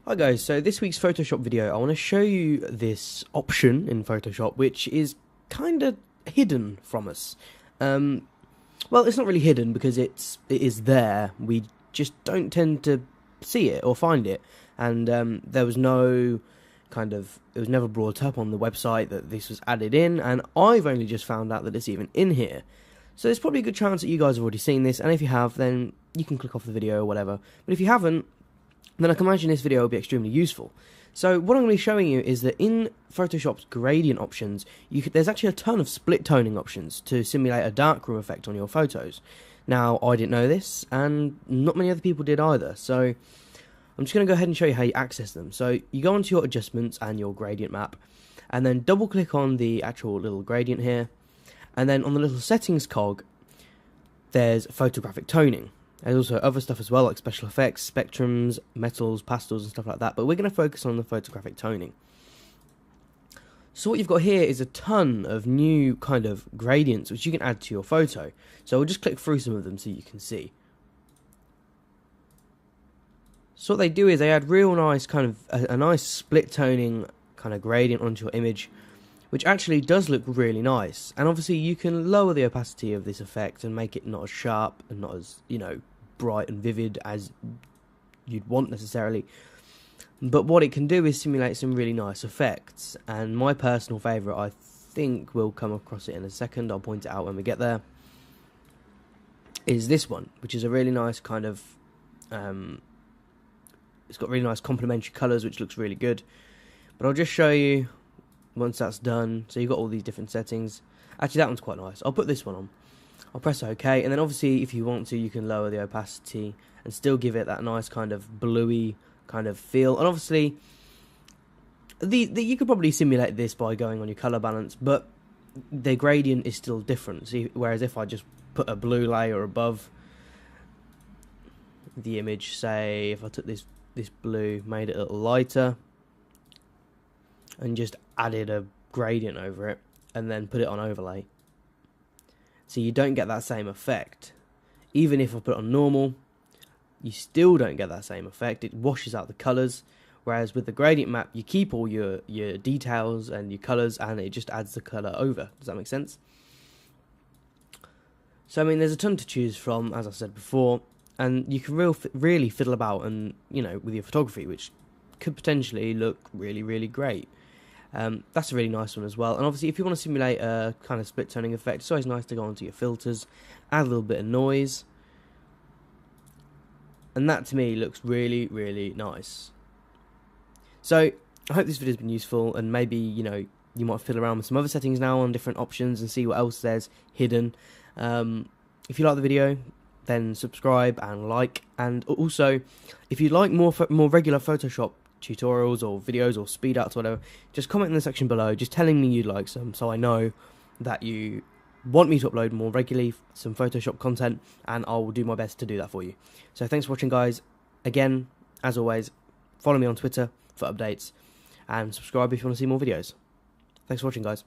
Hi guys, so this week's Photoshop video, I want to show you this option in Photoshop which is kind of hidden from us. Well, it's not really hidden because it is there, we just don't tend to see it or find it, and there was no it was never brought up on the website that this was added in, and I've only just found out that it's even in here. So there's probably a good chance that you guys have already seen this, and if you have, then you can click off the video or whatever. But if you haven't, then I can imagine this video will be extremely useful. So what I'm going to be showing you is that in Photoshop's gradient options, there's actually a ton of split toning options to simulate a darkroom effect on your photos. Now, I didn't know this, and not many other people did either, so I'm just going to go ahead and show you how you access them. So you go onto your adjustments and your gradient map, and then double click on the actual little gradient here, and then on the little settings cog, there's photographic toning. There's also other stuff as well, like special effects, spectrums, metals, pastels and stuff like that, but we're going to focus on the photographic toning. So what you've got here is a ton of new kind of gradients which you can add to your photo. So we'll just click through some of them so you can see. So what they do is they add real nice a nice split toning kind of gradient onto your image, which actually does look really nice. And obviously you can lower the opacity of this effect and make it not as sharp and not as, bright and vivid as you'd want necessarily. But what it can do is simulate some really nice effects. And my personal favourite, I think we'll come across it in a second, I'll point it out when we get there, is this one, which is a really nice it's got really nice complementary colours, which looks really good. But I'll just show you once that's done. So you've got all these different settings. Actually, that one's quite nice. I'll put this one on. I'll press OK, and then obviously if you want to, you can lower the opacity and still give it that nice kind of bluey kind of feel. And obviously you could probably simulate this by going on your colour balance, but the gradient is still different. See, whereas if I just put a blue layer above the image, say if I took this blue, made it a little lighter, and just added a gradient over it, and then put it on overlay, so you don't get that same effect. Even if I put it on normal, you still don't get that same effect. It washes out the colours, whereas with the gradient map, you keep all your details and your colours, and it just adds the colour over. Does that make sense? So I mean, there's a ton to choose from, as I said before, and you can really fiddle about and with your photography, which could potentially look really, really great. That's a really nice one as well. And obviously, if you want to simulate a kind of split toning effect, it's always nice to go onto your filters, add a little bit of noise, and that to me looks really, really nice. So I hope this video has been useful, and maybe you might fiddle around with some other settings now on different options and see what else there's hidden. If you like the video, then subscribe and like, and also if you'd like more regular Photoshop tutorials or videos or speed ups or whatever, just comment in the section below just telling me you'd like some, so I know that you want me to upload more regularly some Photoshop content, and I will do my best to do that for you. So thanks for watching, guys. Again, as always, follow me on Twitter for updates, and subscribe if you want to see more videos. Thanks for watching, guys.